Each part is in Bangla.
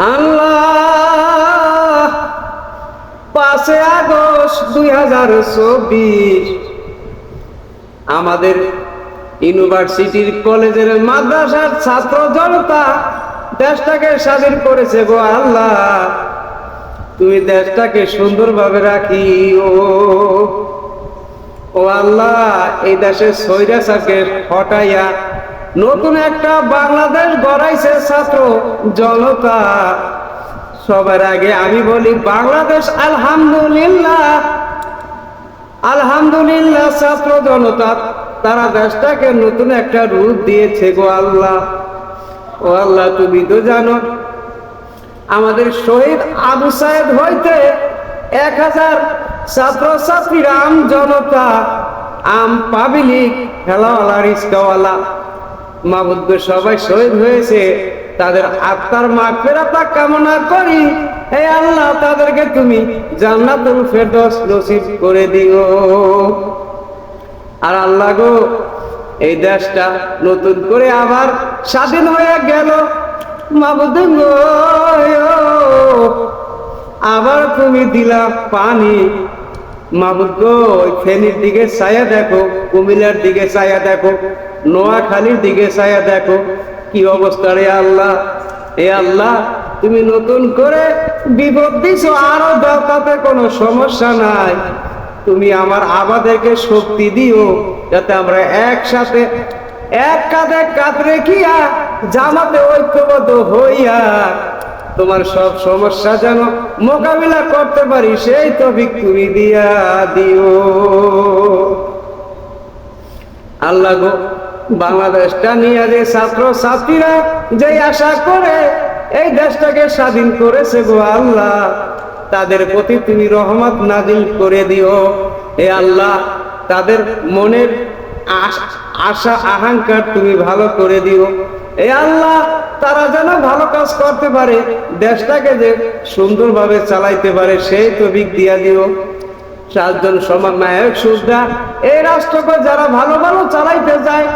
আল্লাহ 5 আগস্ট 2024 আমাদের ইউনিভার্সিটির কলেজের মাদ্রাসার ছাত্র জনতা দেশটাকে স্বাধীন করেছে গো আল্লাহ। তুমি দেশটাকে সুন্দরভাবে রাখিও ও আল্লাহ। এই দেশের স্বৈরাচারকে হটাইয়া নতুন একটা বাংলাদেশ গড়াইছে ছাত্র জনতা। সবার আগে আমি বলি বাংলাদেশ আলহামদুলিল্লাহ, আলহামদুলিল্লাহ। ছাত্র জনতা তারা দেশটাকে নতুন একটা রূপ দিয়েছে গো আল্লাহ। ও আল্লাহ, তুমি তো জানো আমাদের শহীদ আবু সাইদ হইতে 1000 ছাত্র ছাত্রীরা, আম জনতা, আম পাবলিক, খেলাওয়ালা, রিস্কাওয়ালা, মাবুদ সবাই শহীদ হয়েছে। তাদের আত্মার মাগফিরাত কামনা করি। হে আল্লাহ, তাদেরকে তুমি জান্নাতুল ফেরদৌস নসিব করে দিও। আর আল্লাহ গো, এই দেশটা নতুন করে আবার স্বাধীন হয়ে গেল। মাবুদ গো, আবার তুমি দিলা পানি। মাবুদ গো, ফেনীর দিকে ছায়া দেখো, কুমিল্লার দিকে ছায়া দেখো, নোয়াখালীর দিকে ছায়া দেখো, কি অবস্থা রে আল্লাহ। এ আল্লাহ, তুমি নতুন করে বিপদ দিছো, আরো দাও, তাতে কোনো সমস্যা নাই। তুমি আমার আবাদেরকে শক্তি দিও, যাতে আমরা একসাথে এক কাঁধে কাঁধ রেখিয়া জামাতে ঐক্যবদ্ধ হইয়া তোমার সব সমস্যা যেন মোকাবিলা করতে পারি, সেই তৌফিক তুমি দিয়া দিও আল্লাহ গো। বাংলাদেশটা নিয়ে যে ছাত্র ছাত্রীরা যে আশা করে এই দেশটাকে স্বাধীন করেছে গো আল্লাহ, তাদের প্রতি তুমি রহমত নাজিল করে দিও। এ আল্লাহ, তাদের মনের আশা আকাঙ্ক্ষা তুমি ভালো করে দিও। এ আল্লাহ, তারা যেন ভালো কাজ করতে পারে, দেশটাকে যে সুন্দরভাবে চালাইতে পারে, সেই তৌফিক দিয়া দিও। 7 জন সমন্বয়ক সুদ্ধা এই রাষ্ট্রকে যারা ভালো ভালো চালাইতে চায়,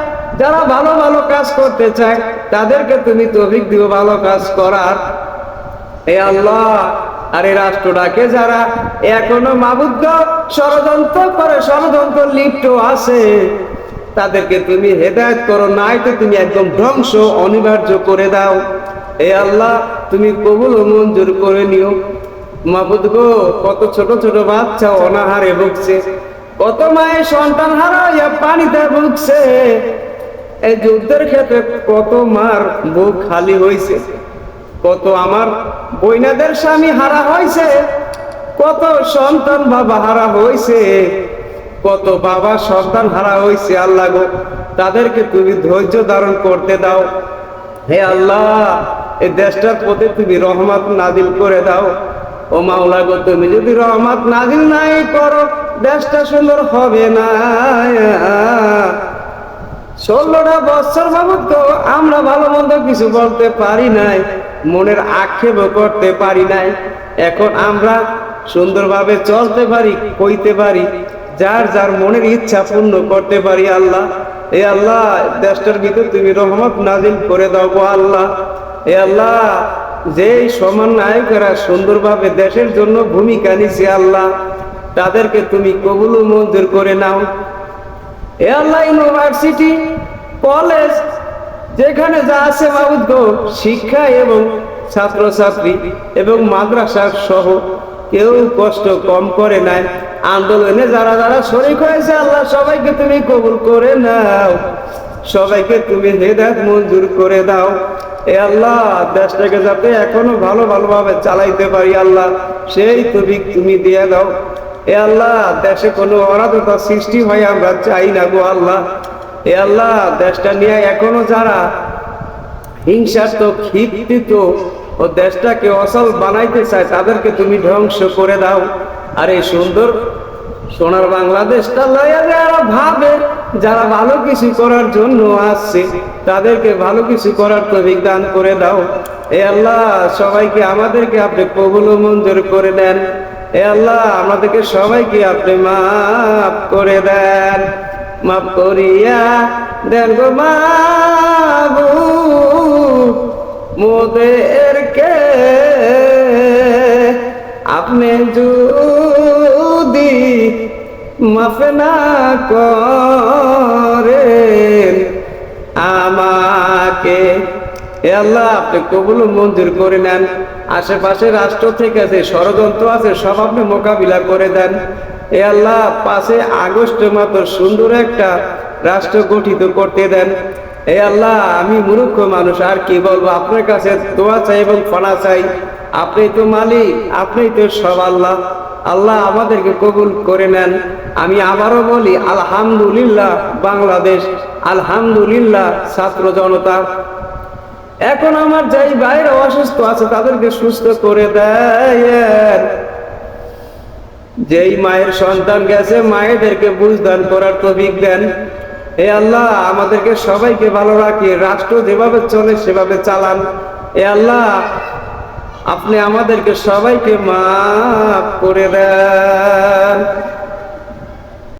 যারা ভালো ভালো কাজ করতে চায়, তাদেরকে তুমি তৌফিক দিও ভালো কাজ করার। এ আল্লাহ, আর এই রাষ্ট্রটাকে যারা এখনো মাবুদ ষড়যন্ত্র করে, ষড়যন্ত্র লিপ্ত আছে, তাদেরকে তুমি হেদায়েত করো, নাই তো তুমি একদম ধ্বংস অনিবার্য করে দাও। এ আল্লাহ, তুমি কবুল ও মঞ্জুর করে নিও। মাবুদ গো, কত ছোট ছোট বাচ্চা অনাহারে ভুগছে, কত মায়ের সন্তান হারাইয়া পানিতে ভুগছে। এই যুদ্ধের ক্ষেত্রে কত মার বুক খালি হয়েছে, কত আমার বইনাদের স্বামী হারা হয়েছে, কত সন্তান বাবা হারা হয়েছে, কত বাবা সন্তান হারা হয়েছে। আল্লাহ গো, তাদেরকে তুমি ধৈর্য ধারণ করতে দাও। হে আল্লাহ, এই দেশটার প্রতি তুমি রহমত নাজিল করে দাও। ও মাওলা গো, তুমি যদি রহমত নাজিল নাই করো, দেশটা সুন্দর হবে না। 16টা বছর বাবদ তো আমরা ভালো মন্দ কিছু বলতে পারি নাই, মনের আক্ষেপও করতে পারি নাই। এখন আমরা সুন্দরভাবে চলতে পারি, কইতে পারি, যার যার মনের ইচ্ছা পূর্ণ করতে পারি। আল্লাহ, এ আল্লাহ, দেশটার ভিতর তুমি রহমত নাজিল করে দাও গো আল্লাহ। এ আল্লাহ, যেই সমন্বয়কেরা সুন্দরভাবে দেশের জন্য ভূমিকা নিছে আল্লাহ, তাদেরকে তুমি কবুল ও মঞ্জুর করে নাও। এ আল্লাহ, ইউনিভার্সিটি, কলেজ, যেখানে যা আছে মাবুদ গো, শিক্ষা এবং ছাত্রছাত্রী এবং মাদ্রাসা সহ কেউ কষ্ট কম করে নাই। আন্দোলনে যারা যারা শরীক হয়েছে আল্লাহ, সবাইকে তুমি কবুল করে নাও, সবাইকে তুমি হেদায়েত মঞ্জুর করে দাও। এ আল্লাহ, দেশটাকে যাতে এখনো ভালো ভালোভাবে চালাইতে পারি আল্লাহ, সেই তৌফিক তুমি দিয়ে দাও। এ আল্লাহ, দেশে কোনো অরাজকতা সৃষ্টি হয় আমরা চাই না গো আল্লাহ। এ আল্লাহ, দেশটা নিয়ে এখনো যারা হিংসাত্মক, ক্ষিপ্ত ও দেশটাকে অচল বানাইতে চায়, তাদেরকে তুমি ধ্বংস করে দাও। আর এই সুন্দর সোনার বাংলাদেশটা লইয়া যারা ভাবে, যারা ভালো কিছু করার জন্য আসছে, তাদেরকে ভালো কিছু করার তৌফিক দান করে দাও। এ আল্লাহ, সবাইকে আমাদেরকে আপনি কবুল ও মঞ্জুর করে দেন। এ আল্লাহ, আমাদেরকে সবাইকে আপনি মাফ করে দেন, মাফ করিয়া দেন গো মাবুদ মোদেরকে। আপনি যদি মাফ না করেন আমাকে, এ আল্লাহ আপনি কবুল মঞ্জুর করে নেন। আশেপাশে রাষ্ট্র থেকে যে ষড়যন্ত্র আছে সব আপনি মোকাবিলা করে দেন। এ আল্লাহ 5 আগস্ট মতো সুন্দর একটা রাষ্ট্র গঠিত করতে দেন। এ আল্লাহ আমি মূর্খ মানুষ, আর কি বলবো, আপনার কাছে দোয়া চাই এবং ফানা চাই। আপনি তো মালিক, আপনি তো সব আল্লাহ। আল্লাহ আমাদেরকে কবুল করে নেন। আমি আবারও বলি আলহামদুলিল্লাহ বাংলাদেশ, আলহামদুলিল্লাহ ছাত্র জনতা। এখন আমার যাই বাইরে অসুস্থ আছে তাদেরকে সুস্থ করে দেন। যেই মায়ের সন্তান গেছে মায়েদেরকে বুঝদান করার তৌফিক দেন। হে আল্লাহ আমাদেরকে সবাইকে ভালো রাখি, রাষ্ট্র যেভাবে চলে সেভাবে চালান। এ আল্লাহ আপনি আমাদেরকে সবাইকে মাফ করে দেন।